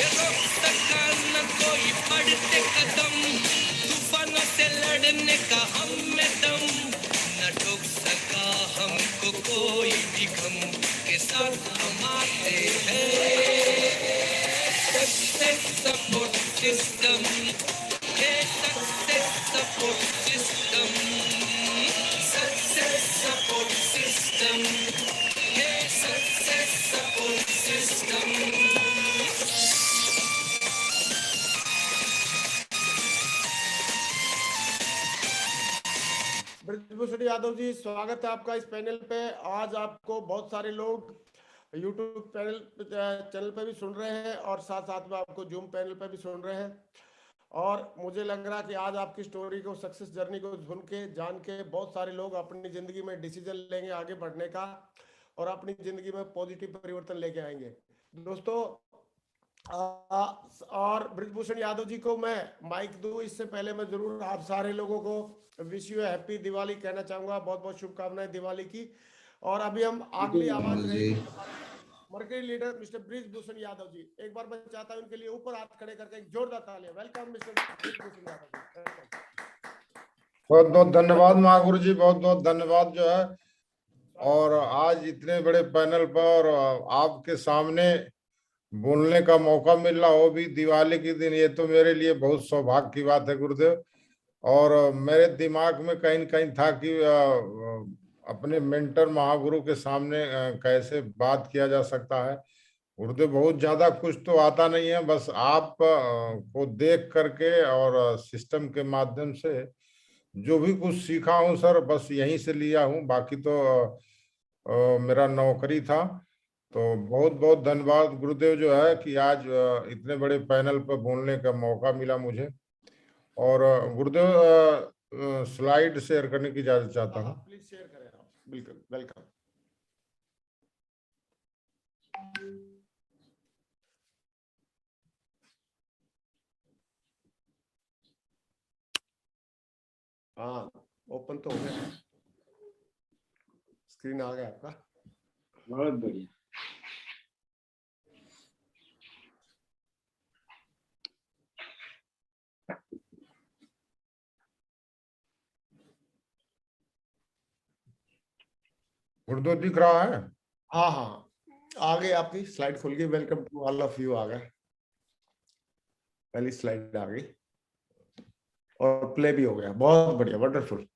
ये रोक सका न कोई बढ़ते कदम, तूफानों से लड़ने का हम में दम, न ठोक सका हमको कोई भी गम, के साथ हम आते हैं। सक्सेस सपोर्ट सिस्टम, ये success support system, success support system, ये success support system. Brajbhushan Yadav ji, स्वागत है आपका इस पैनल पे। आज आपको बहुत सारे लोग यूट्यूब चैनल पे भी सुन रहे हैं और साथ साथ में आपको जूम पैनल पे भी सुन रहे हैं। और मुझे लग रहा है कि आज आपकी स्टोरी को, सक्सेस जर्नी को सुन के, जान के बहुत सारे लोग अपनी जिंदगी में डिसीजन लेंगे आगे बढ़ने का और अपनी जिंदगी में पॉजिटिव परिवर्तन लेके आएंगे। दोस्तों, और ब्रजभूषण यादव जी को मैं माइक दूं इससे पहले मैं जरूर आप सारे लोगों को विश यू हैप्पी दिवाली कहना चाहूंगा। बहुत बहुत शुभकामनाएं दिवाली की। और अभी हम अगली आवाज रहेगी Mercury leader mister Brajbhushan Yadav ji. एक बार मैं चाहता हूं उनके लिए ऊपर हाथ खड़े करके एक जोरदार तालियां। वेलकम मिस्टर ब्रजभूषण यादव जी। बहुत बहुत धन्यवाद महागुरु जी, बहुत बहुत धन्यवाद जो है। और आज इतने बड़े पैनल पर आपके सामने बोलने का मौका मिल रहा हो भी दिवाली के दिन, ये तो मेरे लिए बहुत सौभाग्य की बात है गुरुदेव। और मेरे दिमाग में कहीं न कहीं था कि अपने मेंटर महागुरु के सामने कैसे बात किया जा सकता है। गुरुदेव, बहुत ज्यादा कुछ तो आता नहीं है, बस आप को देख करके और सिस्टम के माध्यम से जो भी कुछ सीखा हूँ सर, बस यहीं से लिया हूँ। बाकी तो मेरा नौकरी था। तो बहुत बहुत धन्यवाद गुरुदेव जो है कि आज इतने बड़े पैनल पर बोलने का मौका मिला मुझे। और गुरुदेव, स्लाइड शेयर करने की इजाजत चाहता हूँ। प्लीज शेयर करें आप। बिल्कुल, वेलकम। हाँ, ओपन तो हो गया, स्क्रीन आ गया आपका। बहुत बढ़िया। गुरुदेव दिख रहा है? हाँ हाँ, आ गई आपकी स्लाइड खुल गई। Welcome to all of you आ गए, पहली स्लाइड आ गई और प्ले भी हो गया। बहुत बढ़िया, wonderful.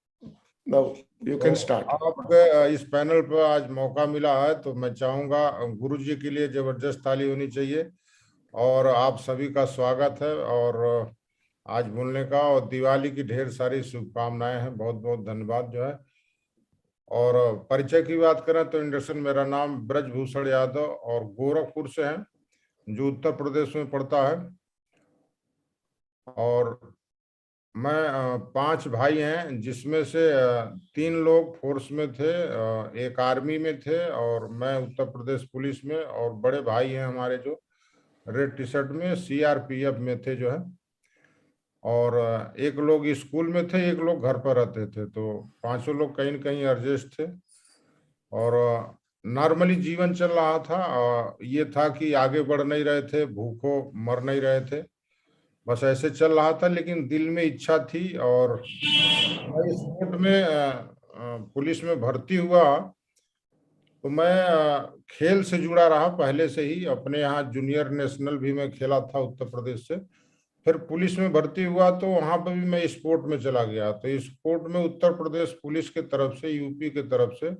Now you can start. आपके इस पैनल पर आज मौका मिला है तो मैं चाहूंगा गुरु जी के लिए जबरदस्त ताली होनी चाहिए। और आप सभी का स्वागत है और आज बोलने का, और दिवाली की ढेर सारी शुभकामनाएं हैं। बहुत बहुत धन्यवाद जो है। और परिचय की बात करें तो इंट्रोडक्शन, मेरा नाम ब्रजभूषण यादव और गोरखपुर से है, जो उत्तर प्रदेश में पड़ता है। और मैं 5 भाई हैं, जिसमें से 3 लोग फोर्स में थे, एक आर्मी में थे और मैं उत्तर प्रदेश पुलिस में। और बड़े भाई हैं हमारे जो रेड टी शर्ट में सीआरपीएफ में थे जो है। और एक लोग स्कूल में थे, एक लोग घर पर रहते थे। तो 5 लोग कहीं न कहीं एडजस्ट थे और नॉर्मली जीवन चल रहा था। ये था कि आगे बढ़ नहीं रहे थे, भूखों मर नहीं रहे थे, बस ऐसे चल रहा था। लेकिन दिल में इच्छा थी और मैं स्पोर्ट में पुलिस में भर्ती हुआ। तो मैं खेल से जुड़ा रहा पहले से ही। अपने यहाँ जूनियर नेशनल भी मैं खेला था उत्तर प्रदेश से। फिर पुलिस में भर्ती हुआ तो वहां पर भी मैं स्पोर्ट में चला गया। तो स्पोर्ट में उत्तर प्रदेश पुलिस के तरफ से, यूपी के तरफ से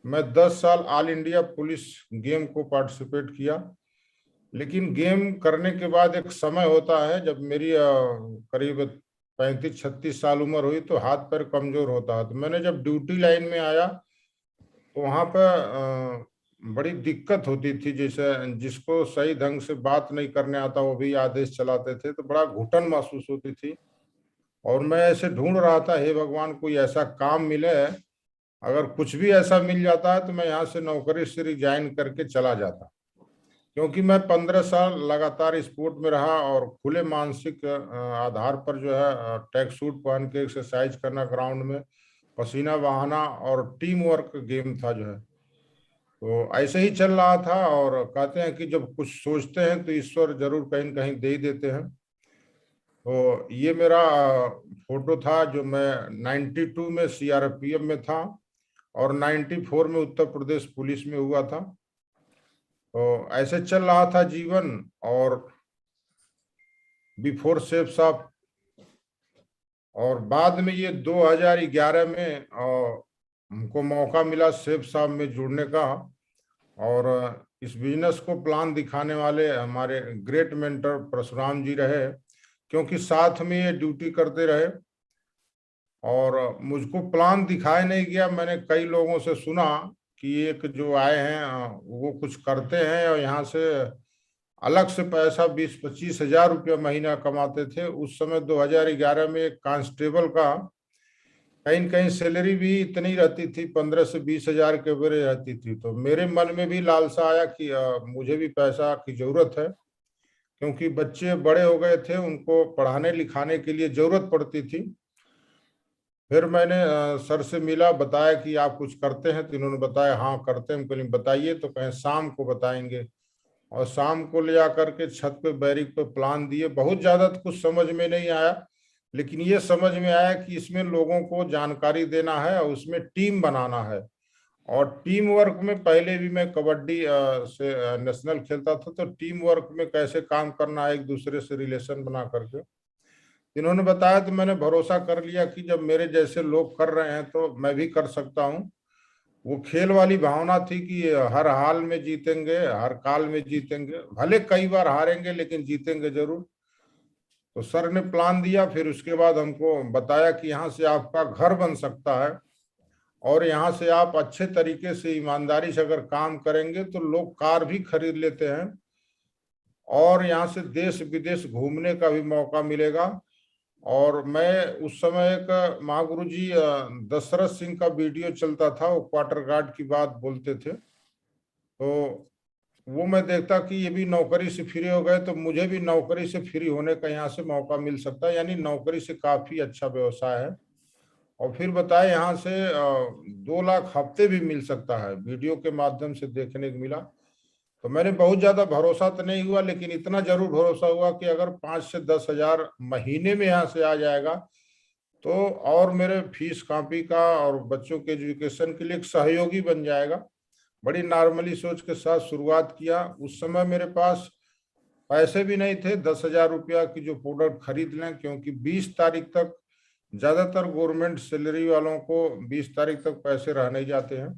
मैं 10 साल ऑल इंडिया पुलिस गेम को पार्टिसिपेट किया। लेकिन गेम करने के बाद एक समय होता है, जब मेरी करीब 35-36 साल उम्र हुई तो हाथ पैर कमजोर होता है। तो मैंने जब ड्यूटी लाइन में आया तो वहां पर बड़ी दिक्कत होती थी। जैसे जिसको सही ढंग से बात नहीं करने आता वो भी आदेश चलाते थे, तो बड़ा घुटन महसूस होती थी। और मैं ऐसे ढूंढ रहा था, हे भगवान कोई ऐसा काम मिले, अगर कुछ भी ऐसा मिल जाता है तो मैं यहाँ से नौकरी से रिजाइन करके चला जाता। क्योंकि मैं 15 साल लगातार स्पोर्ट में रहा और खुले मानसिक आधार पर जो है ट्रैक सूट पहन के एक्सरसाइज करना ग्राउंड में, पसीना बहाना और टीम वर्क गेम था जो है। तो ऐसे ही चल रहा था। और कहते हैं कि जब कुछ सोचते हैं तो ईश्वर जरूर कहीं न कहीं दे ही देते हैं। तो ये मेरा फोटो था जो मैं 92 में सीआरपीएफ में था और 94 में उत्तर प्रदेश पुलिस में हुआ था। तो ऐसे चल रहा था जीवन। और बिफोर सेफ साहब, और बाद में ये 2011 में हमको मौका मिला सेफ साहब में जुड़ने का। और इस बिजनेस को प्लान दिखाने वाले हमारे ग्रेट मेंटर परशुराम जी रहे, क्योंकि साथ में ये ड्यूटी करते रहे और मुझको प्लान दिखाया नहीं गया। मैंने कई लोगों से सुना कि एक जो आए हैं वो कुछ करते हैं और यहाँ से अलग से पैसा 20-25 हजार रुपया महीना कमाते थे। उस समय 2011 में एक कांस्टेबल का कहीं न कहीं सैलरी भी इतनी रहती थी, 15 से 20 हजार के ऊपर रहती थी। तो मेरे मन में भी लालसा आया कि मुझे भी पैसा की जरूरत है, क्योंकि बच्चे बड़े हो गए थे, उनको पढ़ाने लिखाने के लिए जरूरत पड़ती थी। फिर मैंने सर से मिला, बताया कि आप कुछ करते हैं, तो इन्होंने बताया हाँ करते हैं। हम कहीं बताइए, तो कहें शाम को बताएंगे। और शाम को ले आकर के छत पे बैरिक पे प्लान दिए। बहुत ज्यादा तो कुछ समझ में नहीं आया, लेकिन ये समझ में आया कि इसमें लोगों को जानकारी देना है और उसमें टीम बनाना है। और टीम वर्क में पहले भी मैं कबड्डी से नेशनल खेलता था, तो टीम वर्क में कैसे काम करना है, एक दूसरे से रिलेशन बना करके इन्होंने बताया। तो मैंने भरोसा कर लिया कि जब मेरे जैसे लोग कर रहे हैं तो मैं भी कर सकता हूँ। वो खेल वाली भावना थी कि हर हाल में जीतेंगे, हर काल में जीतेंगे, भले कई बार हारेंगे लेकिन जीतेंगे जरूर। तो सर ने प्लान दिया। फिर उसके बाद हमको बताया कि यहाँ से आपका घर बन सकता है और यहाँ से आप अच्छे तरीके से ईमानदारी से अगर काम करेंगे तो लोग कार भी खरीद लेते हैं और यहाँ से देश विदेश घूमने का भी मौका मिलेगा। और मैं उस समय एक महागुरु जी दशरथ सिंह का वीडियो चलता था, वो क्वार्टर गार्ड की बात बोलते थे। तो वो मैं देखता कि ये भी नौकरी से फ्री हो गए, तो मुझे भी नौकरी से फ्री होने का यहाँ से मौका मिल सकता है, यानी नौकरी से काफी अच्छा व्यवसाय है। और फिर बताए यहाँ से 2 लाख हफ्ते भी मिल सकता है, वीडियो के माध्यम से देखने को मिला। तो मैंने बहुत ज्यादा भरोसा तो नहीं हुआ, लेकिन इतना जरूर भरोसा हुआ कि अगर 5 से 10 हजार महीने में यहाँ से आ जाएगा तो और मेरे फीस कॉपी का और बच्चों के एजुकेशन के लिए एक सहयोगी बन जाएगा। बड़ी नॉर्मली सोच के साथ शुरुआत किया। उस समय मेरे पास पैसे भी नहीं थे 10,000 रुपया की जो प्रोडक्ट खरीद लें, क्योंकि 20 तारीख तक ज्यादातर गवर्नमेंट सैलरी वालों को 20 तारीख तक पैसे रह नहीं जाते हैं।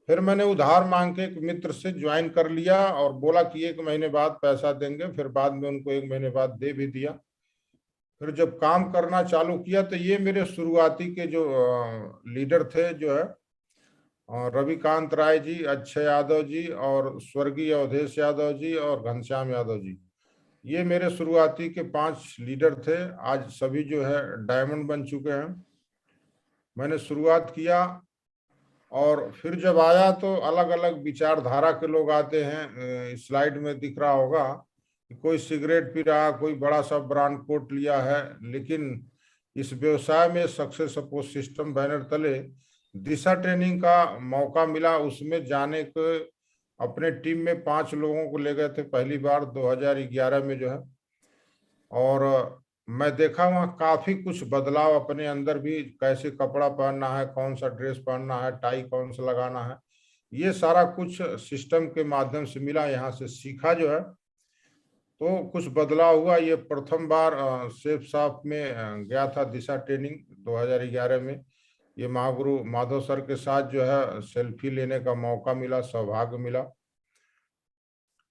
फिर मैंने उधार मांग के एक मित्र से ज्वाइन कर लिया और बोला कि 1 महीने बाद पैसा देंगे। फिर बाद में उनको 1 महीने बाद दे भी दिया। फिर जब काम करना चालू किया तो ये मेरे शुरुआती के जो लीडर थे, जो है रविकांत राय जी, अक्षय यादव जी और स्वर्गीय अवधेश यादव जी और घनश्याम यादव जी, ये मेरे शुरुआती के 5 लीडर थे। आज सभी जो है डायमंड बन चुके हैं। मैंने शुरुआत किया और फिर जब आया तो अलग अलग विचारधारा के लोग आते हैं। स्लाइड में दिख रहा होगा कि कोई सिगरेट पी रहा, कोई बड़ा सा ब्रांड कोट लिया है, लेकिन इस व्यवसाय में सक्सेस सपोर्ट सिस्टम बैनर तले दिशा ट्रेनिंग का मौका मिला। उसमें जाने को अपने टीम में 5 लोगों को ले गए थे पहली बार 2011 में जो है। और मैं देखा वहाँ काफी कुछ बदलाव अपने अंदर भी, कैसे कपड़ा पहनना है, कौन सा ड्रेस पहनना है, टाई कौन सा लगाना है, ये सारा कुछ सिस्टम के माध्यम से मिला, यहाँ से सीखा जो है। तो कुछ बदलाव हुआ। ये प्रथम बार सेफ साफ में गया था दिशा ट्रेनिंग 2011 में। ये महागुरु माधव सर के साथ जो है सेल्फी लेने का मौका मिला, सौभाग्य मिला।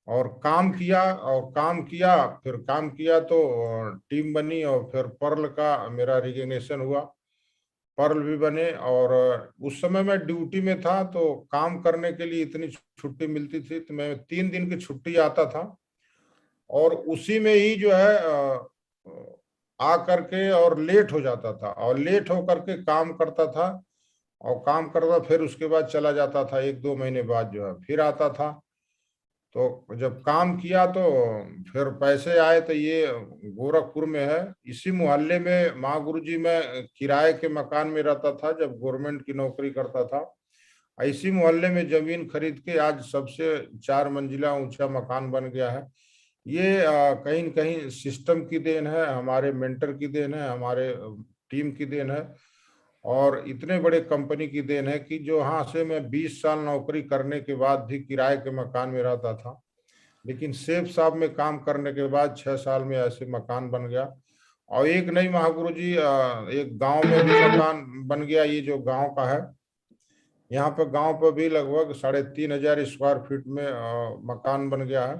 और काम किया और काम किया, फिर काम किया तो टीम बनी और फिर पर्ल का मेरा रिकग्निशन हुआ, पर्ल भी बने। और उस समय मैं ड्यूटी में था तो काम करने के लिए इतनी छुट्टी मिलती थी, तो मैं 3 दिन की छुट्टी आता था और उसी में ही जो है आ करके और लेट हो जाता था और लेट हो करके काम करता था और काम करता, फिर उसके बाद चला जाता था। 1-2 महीने बाद जो है फिर आता था। तो जब काम किया तो फिर पैसे आए। तो ये गोरखपुर में है, इसी मोहल्ले में महागुरु जी मैं किराए के मकान में रहता था जब गवर्नमेंट की नौकरी करता था। इसी मोहल्ले में जमीन खरीद के आज सबसे 4 मंजिला ऊंचा मकान बन गया है। ये कहीं न कहीं सिस्टम की देन है, हमारे मेंटर की देन है, हमारे टीम की देन है, और इतने बड़े कंपनी की देन है कि जो यहाँ से मैं 20 साल नौकरी करने के बाद भी किराए के मकान में रहता था, लेकिन सेफ साहब में काम करने के बाद 6 साल में ऐसे मकान बन गया। और एक नहीं महागुरु जी, एक गांव में भी मकान बन गया। ये जो गांव का है, यहाँ पे गांव पर भी लगभग 3,500 स्क्वायर फीट में मकान बन गया है।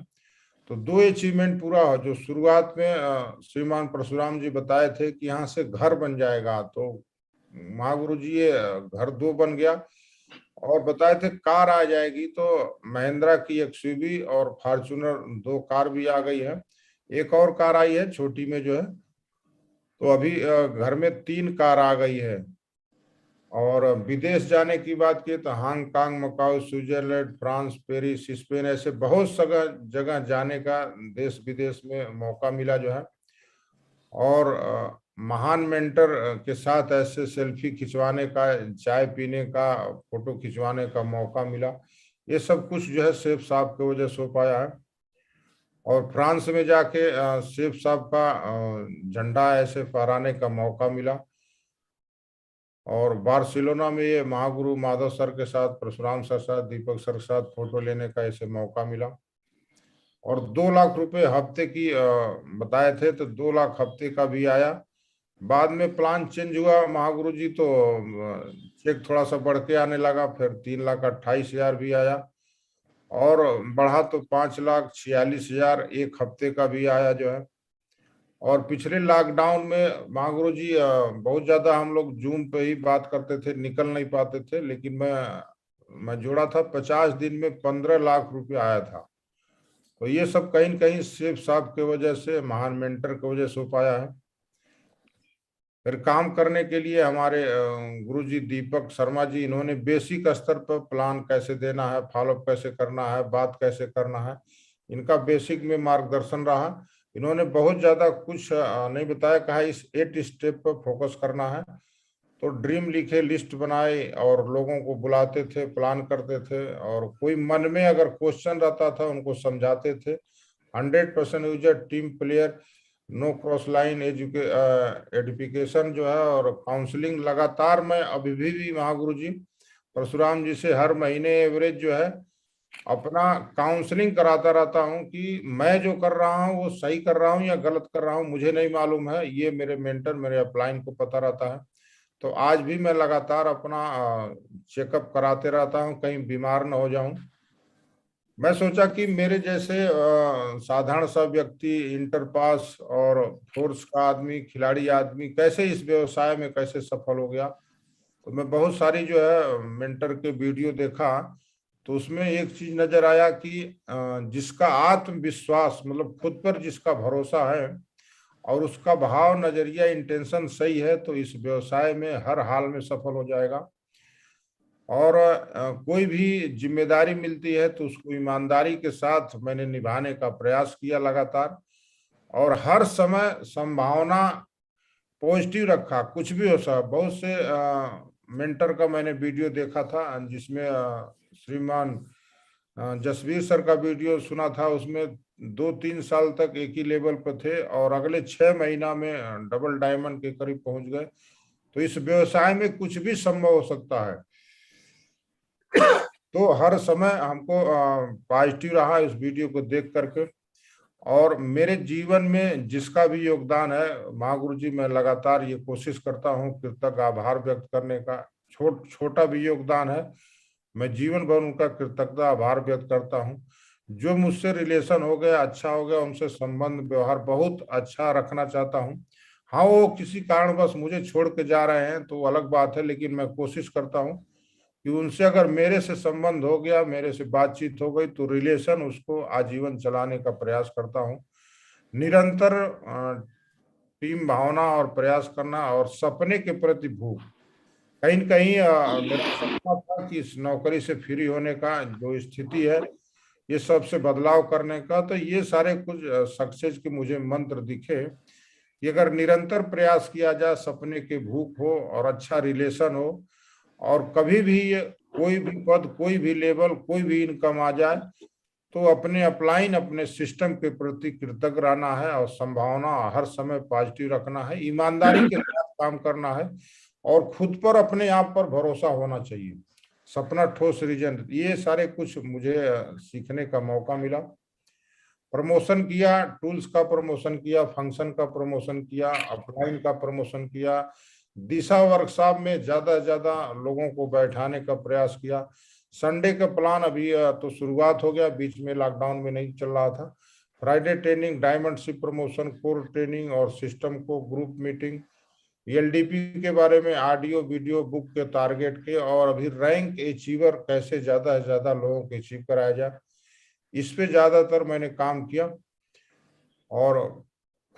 तो 2 अचीवमेंट पूरा हो। जो शुरुआत में श्रीमान परशुराम जी बताए थे कि यहाँ से घर बन जाएगा, तो महागुरु जी ये घर 2 बन गया। और बताए थे कार आ जाएगी, तो महिंद्रा की एक्सयूवी और फॉर्च्यूनर 2 कार भी आ गई है। एक और कार आई है छोटी में जो है, तो अभी घर में 3 कार आ गई है। और विदेश जाने की बात की तो Hong Kong, Macau, Switzerland, France, Paris, Spain, ऐसे बहुत जगह जाने का देश विदेश में मौका मिला जो है। और महान मेंटर के साथ ऐसे सेल्फी खिंचवाने का, चाय पीने का, फोटो खिंचवाने का मौका मिला। ये सब कुछ जो है शेफ साहब की वजह से हो पाया है। और फ्रांस में जाके शेफ साहब का झंडा ऐसे फहराने का मौका मिला। और बार्सिलोना में ये महागुरु माधव सर के साथ, परशुराम सर साथ, दीपक सर के साथ फोटो लेने का ऐसे मौका मिला। और 2 लाख रुपए हफ्ते की बताए थे, तो 2 लाख हफ्ते का भी आया। बाद में प्लान चेंज हुआ महागुरु जी, तो चेक थोड़ा सा बढ़ के आने लगा, फिर 3,28,000 भी आया। और बढ़ा तो 5,46,000 एक हफ्ते का भी आया जो है। और पिछले लॉकडाउन में महागुरु जी बहुत ज्यादा हम लोग जूम पे ही बात करते थे, निकल नहीं पाते थे, लेकिन मैं जोड़ा था 50 दिन में 15 लाख रुपए आया था। तो ये सब कहीं न कहीं शेफ साहब की वजह से, महान मेंटर की वजह से हो पाया है। फिर काम करने के लिए हमारे गुरु जी दीपक शर्मा जी, इन्होंने बेसिक स्तर पर प्लान कैसे देना है, फॉलोअप कैसे करना है, बात कैसे करना है, इनका बेसिक में मार्गदर्शन रहा। इन्होंने बहुत ज्यादा कुछ नहीं बताया, कहा इस 8 स्टेप पर फोकस करना है। तो ड्रीम लिखे, लिस्ट बनाए और लोगों को बुलाते थे, प्लान करते थे, और कोई मन में अगर क्वेश्चन रहता था उनको समझाते थे। 100% user, team player, no cross line education जो है, और काउंसलिंग लगातार। मैं अभी भी महागुरु जी परशुराम जी से हर महीने एवरेज जो है अपना काउंसलिंग कराता रहता हूं कि मैं जो कर रहा हूं वो सही कर रहा हूं या गलत कर रहा हूं, मुझे नहीं मालूम है, ये मेरे मेंटर, मेरे अपलाइन को पता रहता है। तो आज भी मैं लगातार अपना चेकअप कराते रहता हूं, कहीं बीमार न हो जाऊं। मैं सोचा कि मेरे जैसे साधारण सा व्यक्ति, इंटर पास और फोर्स का आदमी, खिलाड़ी आदमी कैसे इस व्यवसाय में कैसे सफल हो गया। तो मैं बहुत सारी जो है मेंटर के वीडियो देखा, तो उसमें एक चीज नजर आया कि जिसका आत्मविश्वास, मतलब खुद पर जिसका भरोसा है और उसका भाव, नजरिया, इंटेंशन सही है, तो इस व्यवसाय में हर हाल में सफल हो जाएगा। और कोई भी जिम्मेदारी मिलती है तो उसको ईमानदारी के साथ मैंने निभाने का प्रयास किया लगातार, और हर समय संभावना पॉजिटिव रखा, कुछ भी हो सकता। बहुत से मेंटर का मैंने वीडियो देखा था, जिसमें श्रीमान जसवीर सर का वीडियो सुना था, उसमें 2-3 साल तक एक ही लेवल पर थे और अगले 6 महीना में डबल डायमंड के करीब पहुंच गए। तो इस व्यवसाय में कुछ भी संभव हो सकता है। तो हर समय हमको पॉजिटिव रहा इस वीडियो को देख करके। और मेरे जीवन में जिसका भी योगदान है महागुरु जी, मैं लगातार ये कोशिश करता हूँ कृतज्ञ आभार व्यक्त करने का। छोटा भी योगदान है, मैं जीवन भर उनका कृतज्ञता आभार व्यक्त करता हूँ। जो मुझसे रिलेशन हो गया, अच्छा हो गया, उनसे संबंध व्यवहार बहुत अच्छा रखना चाहता हूँ। हाँ, वो किसी कारणवश मुझे छोड़ के जा रहे हैं तो अलग बात है, लेकिन मैं कोशिश करता हूँ कि उनसे अगर मेरे से संबंध हो गया, मेरे से बातचीत हो गई, तो रिलेशन उसको आजीवन चलाने का प्रयास करता हूँ। निरंतर टीम भावना और प्रयास करना और सपने के प्रति भूख। कहीं न कहीं मेरा सपना था कि इस नौकरी से फ्री होने का जो स्थिति है, ये सबसे बदलाव करने का। तो ये सारे कुछ सक्सेस के मुझे मंत्र दिखे कि अगर निरंतर प्रयास किया जाए, सपने की भूख हो और अच्छा रिलेशन हो, और कभी भी कोई भी पद, कोई भी लेवल, कोई भी इनकम आ जाए तो अपने अपलाइन, अपने सिस्टम के प्रति कृतज्ञ रहना है और संभावना हर समय पॉजिटिव रखना है, ईमानदारी के साथ काम करना है और खुद पर, अपने आप पर भरोसा होना चाहिए। सपना ठोस रीजन, ये सारे कुछ मुझे सीखने का मौका मिला। प्रमोशन किया, टूल्स का प्रमोशन किया, फंक्शन का प्रमोशन किया, अपलाइन का प्रमोशन किया, दिशा वर्कशॉप में ज्यादा से ज्यादा लोगों को बैठाने का प्रयास किया। संडे का प्लान अभी तो शुरुआत हो गया, बीच में लॉकडाउन में नहीं चल रहा था। Friday training, diamond ship promotion, core training और सिस्टम को ग्रुप मीटिंग, एलडीपी के बारे में ऑडियो वीडियो बुक के टारगेट के, और अभी रैंक अचीवर कैसे ज्यादा से ज्यादा लोगों को अचीव कराया जाए, इस पे ज्यादातर मैंने काम किया। और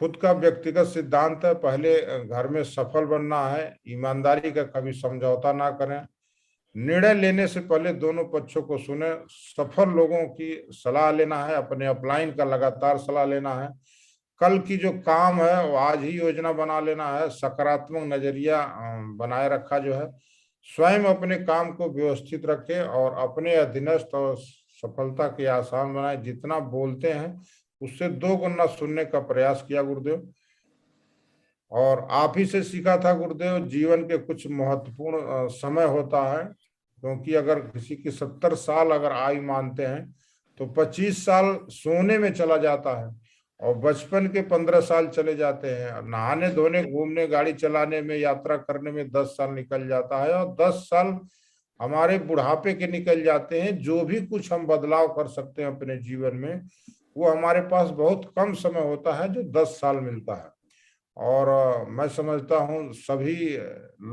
खुद का व्यक्तिगत सिद्धांत है, पहले घर में सफल बनना है, ईमानदारी का कभी समझौता ना करें, निर्णय लेने से पहले दोनों पक्षों को सुने, सफल लोगों की सलाह लेना है, अपने अपलाइन का लगातार सलाह लेना है, कल की जो काम है वो आज ही योजना बना लेना है, सकारात्मक नजरिया बनाए रखा जो है, स्वयं अपने काम को व्यवस्थित रखे और अपने अधीनस्थ और सफलता के आसान बनाए। जितना बोलते हैं उससे 2 गुना सुनने का प्रयास किया गुरुदेव। और आप ही से सीखा था गुरुदेव, जीवन के कुछ महत्वपूर्ण समय होता है, क्योंकि अगर किसी की 70 साल अगर आयु मानते हैं तो 25 साल सोने में चला जाता है और बचपन के 15 साल चले जाते हैं, और नहाने धोने, घूमने, गाड़ी चलाने में, यात्रा करने में 10 साल निकल जाता है, और 10 साल हमारे बुढ़ापे के निकल जाते हैं। जो भी कुछ हम बदलाव कर सकते हैं अपने जीवन में, वो हमारे पास बहुत कम समय होता है, जो 10 साल मिलता है। और मैं समझता हूँ सभी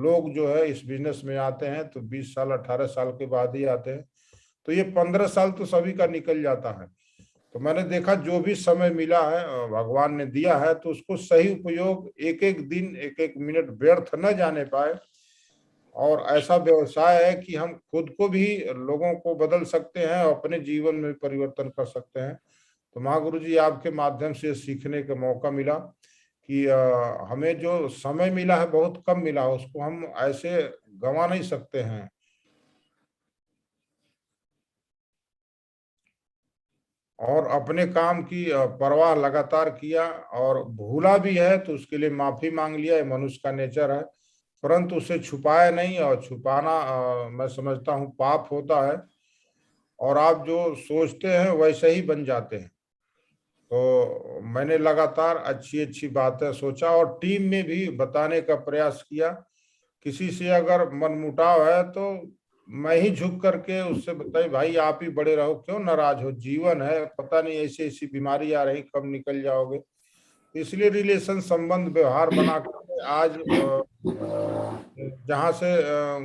लोग जो है इस बिजनेस में आते हैं तो 20 साल 18 साल के बाद ही आते हैं, तो ये 15 साल तो सभी का निकल जाता है। तो मैंने देखा जो भी समय मिला है भगवान ने दिया है, तो उसको सही उपयोग, एक एक दिन, एक एक मिनट व्यर्थ न जाने पाए। और ऐसा व्यवसाय है कि हम खुद को भी, लोगों को बदल सकते हैं और अपने जीवन में परिवर्तन कर सकते हैं। तो महागुरु जी, आपके माध्यम से सीखने का मौका मिला कि हमें जो समय मिला है बहुत कम मिला, उसको हम ऐसे गंवा नहीं सकते हैं। और अपने काम की परवाह लगातार किया, और भूला भी है तो उसके लिए माफी मांग लिया, ये मनुष्य का नेचर है, परंतु उसे छुपाया नहीं। और छुपाना मैं समझता हूँ पाप होता है, और आप जो सोचते हैं वैसे ही बन जाते हैं। तो मैंने लगातार अच्छी अच्छी बातें सोचा और टीम में भी बताने का प्रयास किया। किसी से अगर मनमुटाव है तो मैं ही झुक करके उससे बताई, भाई आप ही बड़े रहो, क्यों नाराज हो, जीवन है, पता नहीं ऐसी ऐसी बीमारी आ रही, कब निकल जाओगे। इसलिए रिलेशन, संबंध, व्यवहार बना करके आज जहाँ से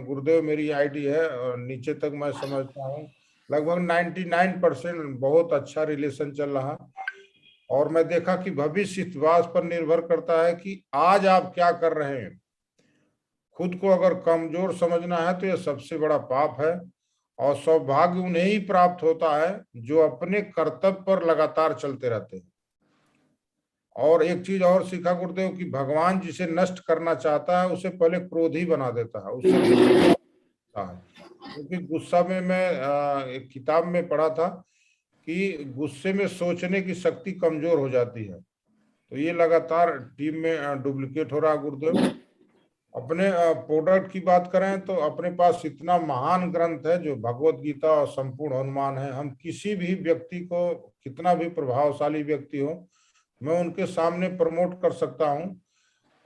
गुरुदेव मेरी आईडी है नीचे तक मैं समझता हूँ लगभग 99% बहुत अच्छा रिलेशन चल रहा। और मैं देखा कि भविष्य इस बात पर निर्भर करता है कि आज आप क्या कर रहे हैं। खुद को अगर कमजोर समझना है तो यह सबसे बड़ा पाप है, और सौभाग्य उन्हें ही प्राप्त होता है जो अपने कर्तव्य पर लगातार चलते रहते हैं। और एक चीज और सीखा गुरुदेव कि भगवान जिसे नष्ट करना चाहता है उसे पहले क्रोधी बना देता है, उससे गुस्सा है। क्योंकि गुस्सा में मैं एक किताब में पढ़ा था कि गुस्से में सोचने की शक्ति कमजोर हो जाती है। तो ये लगातार टीम में डुप्लीकेट हो रहा है गुरुदेव। अपने प्रोडक्ट की बात करें तो अपने पास इतना महान ग्रंथ है जो भगवत गीता और संपूर्ण हनुमान है। हम किसी भी व्यक्ति को, कितना भी प्रभावशाली व्यक्ति हो, मैं उनके सामने प्रमोट कर सकता हूं।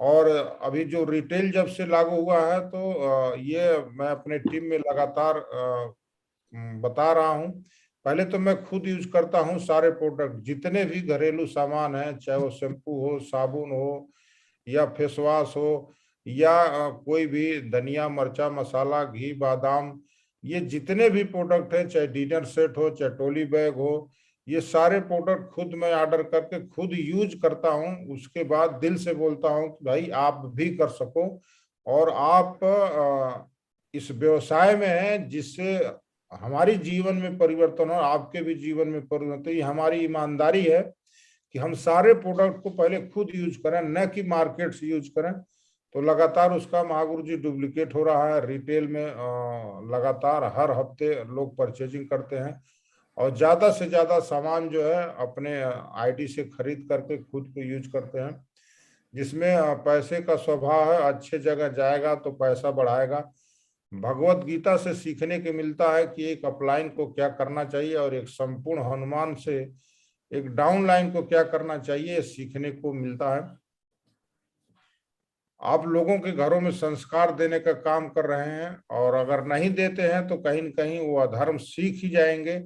और अभी जो रिटेल जब से लागू हुआ है तो ये मैं अपने टीम में लगातार बता रहा हूं। पहले तो मैं खुद यूज करता हूं सारे प्रोडक्ट, जितने भी घरेलू सामान हैं, चाहे वो शैम्पू हो, साबुन हो, या फेस वॉश हो, या कोई भी धनिया, मरचा, मसाला, घी, बादाम, ये जितने भी प्रोडक्ट हैं, चाहे डिनर सेट हो, चाहे ट्रॉली बैग हो, ये सारे प्रोडक्ट खुद मैं ऑर्डर करके खुद यूज करता हूं। उसके बाद दिल से बोलता हूं कि भाई आप भी कर सको, और आप इस व्यवसाय में हैं जिससे हमारी जीवन में परिवर्तन हो, आपके भी जीवन में परिवर्तन। ये हमारी ईमानदारी है कि हम सारे प्रोडक्ट को पहले खुद यूज करें, न कि मार्केट से यूज करें। तो लगातार उसका महागुरु जी डुप्लीकेट हो रहा है। रिटेल में लगातार हर हफ्ते लोग परचेजिंग करते हैं और ज्यादा से ज्यादा सामान जो है अपने आईडी से खरीद करके खुद को यूज करते हैं, जिसमें पैसे का स्वभाव है, अच्छे जगह जाएगा तो पैसा बढ़ाएगा। भगवत गीता से सीखने को मिलता है कि एक अपलाइन को क्या करना चाहिए और एक संपूर्ण हनुमान से एक डाउन लाइन को क्या करना चाहिए, सीखने को मिलता है। आप लोगों के घरों में संस्कार देने का काम कर रहे हैं और अगर नहीं देते हैं तो कहीं न कहीं वो अधर्म सीख ही जाएंगे।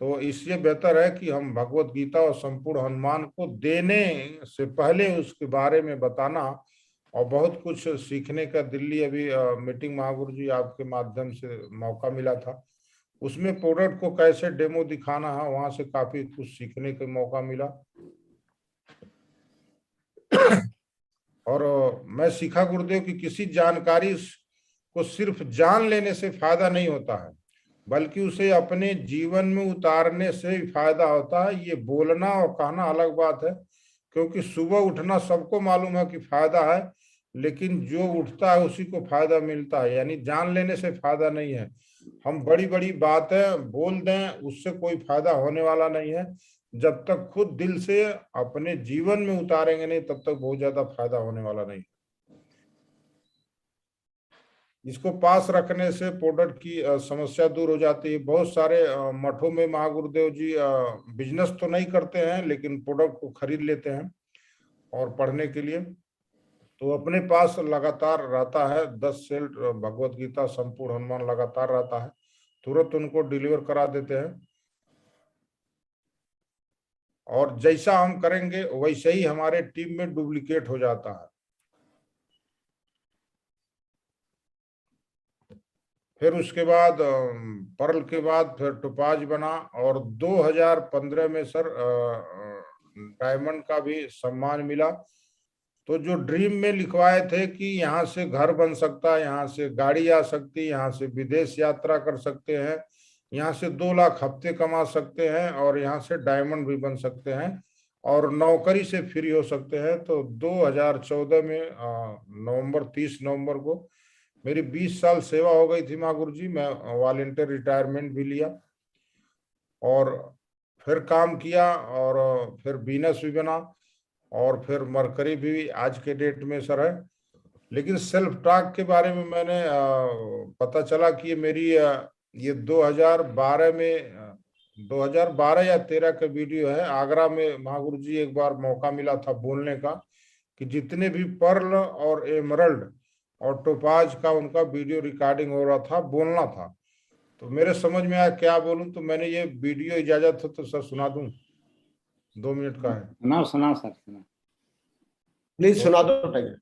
तो इसलिए बेहतर है कि हम भगवत गीता और संपूर्ण हनुमान को देने से पहले उसके बारे में बताना। और बहुत कुछ सीखने का दिल्ली अभी मीटिंग महागुरु जी आपके माध्यम से मौका मिला था, उसमें प्रोडक्ट को कैसे डेमो दिखाना है, वहां से काफी कुछ सीखने का मौका मिला। और मैं सीखा गुरुदेव कि किसी जानकारी को सिर्फ जान लेने से फायदा नहीं होता है, बल्कि उसे अपने जीवन में उतारने से भी फायदा होता है। ये बोलना और कहना अलग बात है, क्योंकि सुबह उठना सबको मालूम है कि फायदा है, लेकिन जो उठता है उसी को फायदा मिलता है। यानी जान लेने से फायदा नहीं है। हम बड़ी बड़ी बातें बोल दें, उससे कोई फायदा होने वाला नहीं है। जब तक खुद दिल से अपने जीवन में उतारेंगे नहीं, तब तक बहुत ज्यादा फायदा होने वाला नहीं। इसको पास रखने से प्रोडक्ट की समस्या दूर हो जाती है। बहुत सारे मठों में महागुरुदेव जी बिजनेस तो नहीं करते हैं, लेकिन प्रोडक्ट को खरीद लेते हैं और पढ़ने के लिए। तो अपने पास लगातार रहता है 10 सेल भगवत गीता संपूर्ण हनुमान लगातार रहता है, तुरंत उनको डिलीवर करा देते हैं। और जैसा हम करेंगे वैसे ही हमारे टीम में डुप्लीकेट हो जाता है। फिर उसके बाद पर्ल के बाद फिर टोपाज बना और 2015 में सर डायमंड का भी सम्मान मिला। तो जो ड्रीम में लिखवाए थे कि यहाँ से घर बन सकता है, यहाँ से गाड़ी आ सकती है, यहाँ से विदेश यात्रा कर सकते हैं, यहाँ से 2 लाख हफ्ते कमा सकते हैं और यहाँ से डायमंड भी बन सकते हैं और नौकरी से फ्री हो सकते हैं। तो 2014 में नवंबर 30 नवंबर को मेरी 20 साल सेवा हो गई थी महागुरु जी। मैं वॉलंटियर रिटायरमेंट भी लिया और फिर काम किया और फिर वीनस भी बना और फिर मरकरी भी आज के डेट में सर है। लेकिन सेल्फ टॉक के बारे में मैंने पता चला कि ये मेरी ये 2012 में 2012 या 13 का वीडियो है। आगरा में महागुरु जी एक बार मौका मिला था बोलने का कि जितने भी पर्ल और एमरल्ड और टोपाज का उनका वीडियो रिकॉर्डिंग हो रहा था, बोलना था। तो मेरे समझ में आया क्या बोलूं, तो मैंने ये वीडियो इजाजत हो तो सर सुना दूं, 2 मिनट का है। सुनाओ सर, सुनाओ प्लीज सुना दो टाइगर।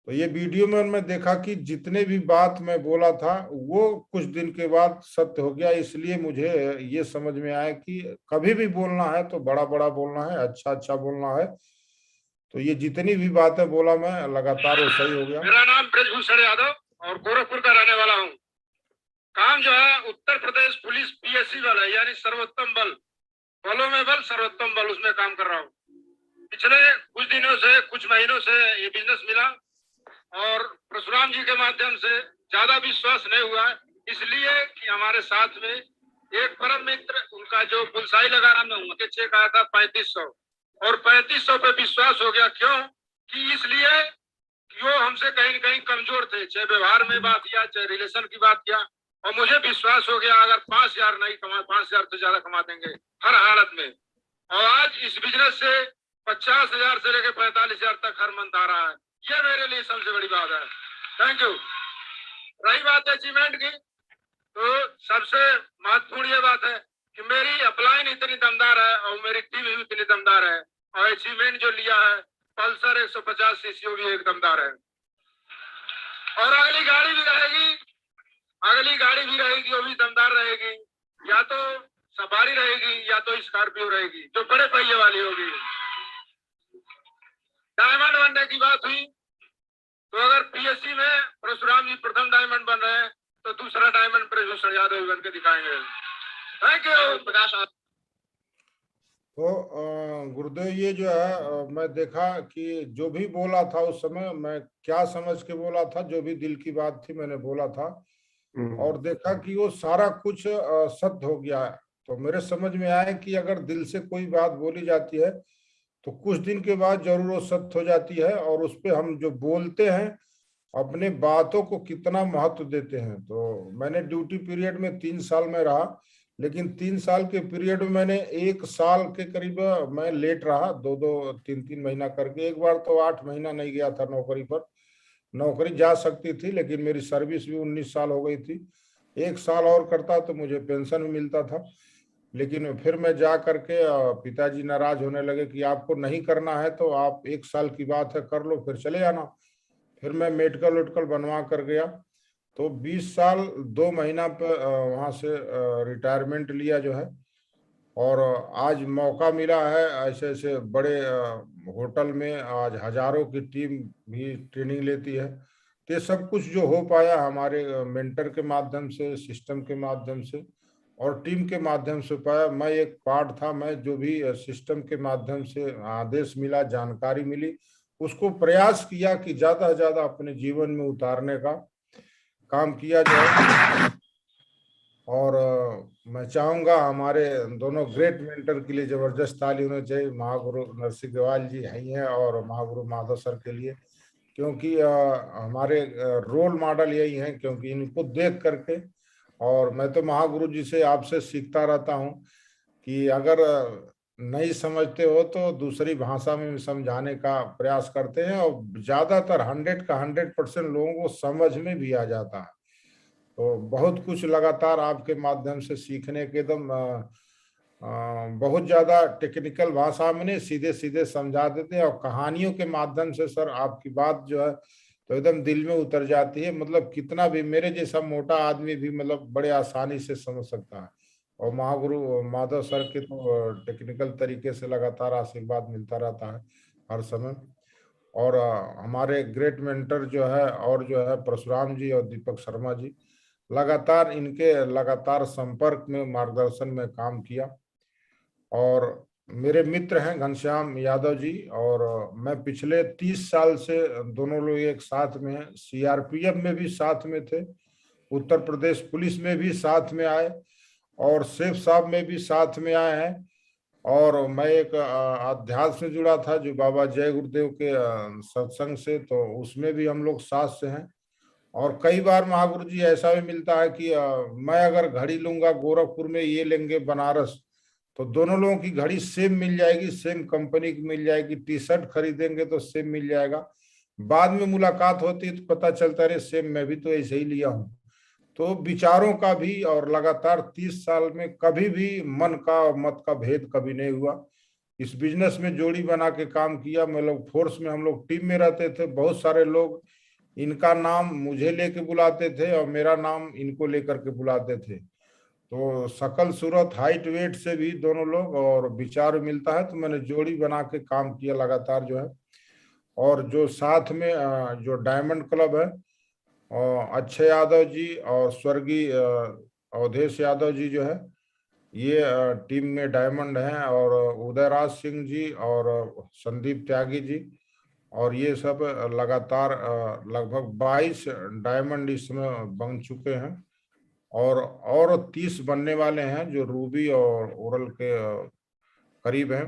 तो ये वीडियो में मैं देखा कि जितने भी बात मैं बोला था वो कुछ दिन के बाद सत्य हो गया। इसलिए मुझे ये समझ में आया कि कभी भी बोलना है तो बड़ा बड़ा बोलना है, अच्छा अच्छा बोलना है। तो ये जितनी भी बातें बोला मैं लगातार वो सही हो गया। मेरा नाम ब्रजभूषण यादव और गोरखपुर का रहने वाला हूँ। काम जो है उत्तर प्रदेश पुलिस पीएससी वाला है, यानी सर्वोत्तम बल, बलों में बल सर्वोत्तम बल, उसमें काम कर रहा हूँ। पिछले कुछ दिनों से, कुछ महीनों से ये बिजनेस मिला और परशुराम जी के माध्यम से ज्यादा विश्वास नहीं हुआ, इसलिए कि हमारे साथ में एक परम मित्र, उनका जो बुलसाई लगा रहा, मैं उनके चेक आया था 3500 और 3500 पे विश्वास हो गया। क्यों कि इसलिए कि वो हमसे कहीं न कहीं कमजोर थे, चाहे व्यवहार में बात किया, चाहे रिलेशन की बात किया, और मुझे विश्वास हो गया अगर 5000 नहीं कमा, 5000 से ज्यादा कमा देंगे हर हालत में। और आज इस बिजनेस से 50,000 से लेकर 45,000 तक हर मंथ आ रहा है। ये मेरे लिए सबसे बड़ी बात है। Thank you. रही बात अचीवमेंट की, तो सबसे महत्वपूर्ण ये बात है कि मेरी अपलाइन इतनी दमदार है और मेरी टीम भी इतनी दमदार है और अचीवमेंट जो लिया है पल्सर 150 सीसी भी एक दमदार है। और अगली गाड़ी भी रहेगी, वो भी दमदार रहेगी, या तो सफारी रहेगी या तो स्कॉर्पियो रहेगी जो बड़े पहिए वाली होगी। डायमंड बनने की बात हुई तो अगर पीएससी में परशुराम जी प्रथम डायमंड बन रहे हैं तो दूसरा डायमंड ब्रजभूषण यादव बन के दिखाएंगे। थैंक यू प्रकाश। तो गुरु गुरुदेव ये जो है मैं देखा कि जो भी बोला था उस समय मैं क्या समझ के बोला था, जो भी दिल की बात थी मैंने बोला था और देखा कि वो सारा कुछ सत्य हो गया है। तो मेरे समझ में आया कि अगर दिल से कोई बात बोली जाती है तो कुछ दिन के बाद जरूर वो सत्य हो जाती है और उस पे हम जो बोलते हैं अपने बातों को कितना महत्व देते हैं। तो मैंने ड्यूटी पीरियड में 3 साल में रहा, लेकिन 3 साल के पीरियड में मैंने 1 साल के करीब मैं लेट रहा, 2-2, 3-3 महीना करके। एक बार तो 8 महीना नहीं गया था नौकरी पर। नौकरी जा सकती थी लेकिन मेरी सर्विस भी 19 साल हो गई थी। 1 साल और करता तो मुझे पेंशन भी मिलता था। लेकिन फिर मैं जा करके पिताजी नाराज होने लगे कि आपको नहीं करना है तो आप 1 साल की बात है कर लो, फिर चले जाना। फिर मैं मेडिकल वेडिकल बनवा कर गया। तो 20 साल 2 महीना पे वहां से रिटायरमेंट लिया जो है। और आज मौका मिला है ऐसे ऐसे बड़े होटल में, आज हजारों की टीम भी ट्रेनिंग लेती है। तो ये सब कुछ जो हो पाया हमारे मेंटर के माध्यम से, सिस्टम के माध्यम से और टीम के माध्यम से पाया। मैं एक पार्ट था। मैं जो भी सिस्टम के माध्यम से आदेश मिला, जानकारी मिली, उसको प्रयास किया कि ज्यादा से ज्यादा अपने जीवन में उतारने का काम किया जाए। और मैं चाहूंगा हमारे दोनों ग्रेट मेंटर के लिए जबरदस्त ताली होनी चाहिए। महागुरु नरसिंह ग्रेवाल जी ही हैं और महागुरु माधव सर के लिए, क्योंकि हमारे रोल मॉडल यही हैं। क्योंकि इनको देख करके, और मैं तो महागुरु जी से आपसे सीखता रहता हूँ कि अगर नहीं समझते हो तो दूसरी भाषा में समझाने का प्रयास करते हैं और ज्यादातर 100 का 100% लोगों को समझ में भी आ जाता है। तो बहुत कुछ लगातार आपके माध्यम से सीखने के एकदम बहुत ज्यादा टेक्निकल भाषा में नहीं, सीधे सीधे समझा देते हैं और कहानियों के माध्यम से सर आपकी बात जो है तो एकदम दिल में उतर जाती है। मतलब कितना भी मेरे जैसा मोटा आदमी भी मतलब बड़े आसानी से समझ सकता है। और महागुरु माधव सर के तो टेक्निकल तरीके से लगातार आशीर्वाद मिलता रहता है हर समय। और हमारे ग्रेट मेंटर जो है और जो है परशुराम जी और दीपक शर्मा जी, लगातार इनके लगातार संपर्क में, मार्गदर्शन में काम किया। और मेरे मित्र हैं घनश्याम यादव जी, और मैं पिछले 30 साल से दोनों लोग एक साथ में हैं। सीआरपीएफ में भी साथ में थे, उत्तर प्रदेश पुलिस में भी साथ में आए और सेफ साहब में भी साथ में आए हैं। और मैं एक अध्यात्म से जुड़ा था जो बाबा जय गुरुदेव के सत्संग से, तो उसमें भी हम लोग साथ से हैं। और कई बार महागुरु जी ऐसा भी मिलता है कि मैं अगर घड़ी लूंगा गोरखपुर में, ये लेंगे बनारस, तो दोनों लोगों की घड़ी सेम मिल जाएगी, सेम कंपनी की मिल जाएगी। टी शर्ट खरीदेंगे तो सेम मिल जाएगा। बाद में मुलाकात होती है तो पता चलता है सेम मैं भी तो ऐसे ही लिया हूँ। तो विचारों का भी, और लगातार 30 साल में कभी भी मन का और मत का भेद कभी नहीं हुआ। इस बिजनेस में जोड़ी बना के काम किया। मतलब फोर्स में हम लोग टीम में रहते थे, बहुत सारे लोग इनका नाम मुझे लेके बुलाते थे और मेरा नाम इनको लेकर के बुलाते थे। तो शकल सूरत हाइट वेट से भी दोनों लोग और विचार मिलता है। तो मैंने जोड़ी बना के काम किया लगातार जो है। और जो साथ में जो डायमंड क्लब है, अक्षय यादव जी और स्वर्गीय अवधेश यादव जी जो है, ये टीम में डायमंड हैं। और उदयराज सिंह जी और संदीप त्यागी जी, और ये सब लगभग 22 डायमंड इसमें बन चुके हैं। और 30 बनने वाले हैं जो रूबी और ओरल के करीब हैं।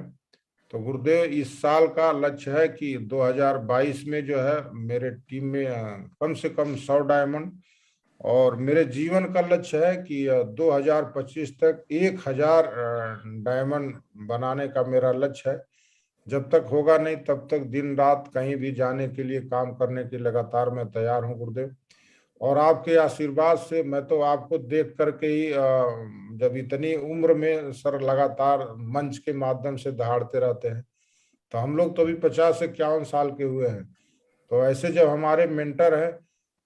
तो गुरुदेव इस साल का लक्ष्य है कि 2022 में जो है मेरे टीम में कम से कम 100 डायमंड, और मेरे जीवन का लक्ष्य है कि 2025 तक 1000 डायमंड बनाने का मेरा लक्ष्य है। जब तक होगा नहीं तब तक दिन रात कहीं भी जाने के लिए, काम करने के लगातार मैं तैयार हूँ गुरुदेव। और आपके आशीर्वाद से मैं तो आपको देख करके ही जब इतनी उम्र में सर लगातार मंच के माध्यम से दहाड़ते रहते हैं, तो हम लोग तो अभी 50-51 साल के हुए हैं। तो ऐसे जब हमारे मेंटर हैं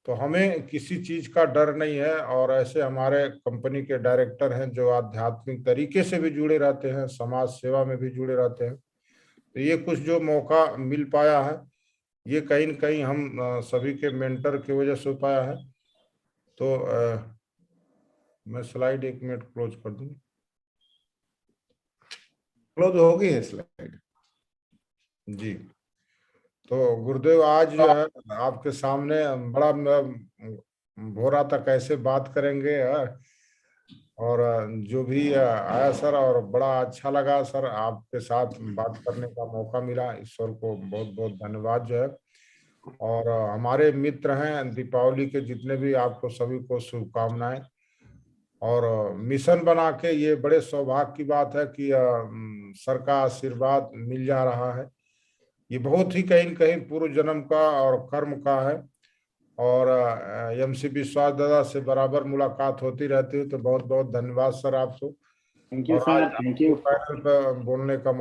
तो हमें किसी चीज का डर नहीं है। और ऐसे हमारे कंपनी के डायरेक्टर हैं जो आध्यात्मिक तरीके से भी जुड़े रहते हैं, समाज सेवा में भी जुड़े रहते हैं। तो ये कुछ जो मौका मिल पाया है, ये कहीं न कहीं हम सभी के मेंटर की वजह से पाया है। तो मैं स्लाइड 1 मिनट क्लोज कर दूं। क्लोज हो गई है स्लाइड। जी। तो गुरुदेव आज जो है आपके सामने बड़ा भोरा था कैसे बात करेंगे और जो भी आया सर, और बड़ा अच्छा लगा सर, आपके साथ बात करने का मौका मिला। ईश्वर को बहुत बहुत धन्यवाद जो है। और हमारे मित्र हैं दीपावली के जितने भी, आपको सभी को शुभकामनाएं। और मिशन बना के ये बड़े सौभाग्य की बात है कि सर का आशीर्वाद मिल जा रहा है। ये बहुत ही कहीं न कहीं पूर्व जन्म का और कर्म का है। और MC विश्वास दादा से बराबर मुलाकात होती रहती है। तो बहुत बहुत धन्यवाद सर आपको। थैंक यू और आज सर, थैंक यू। पैनल पर बोलने का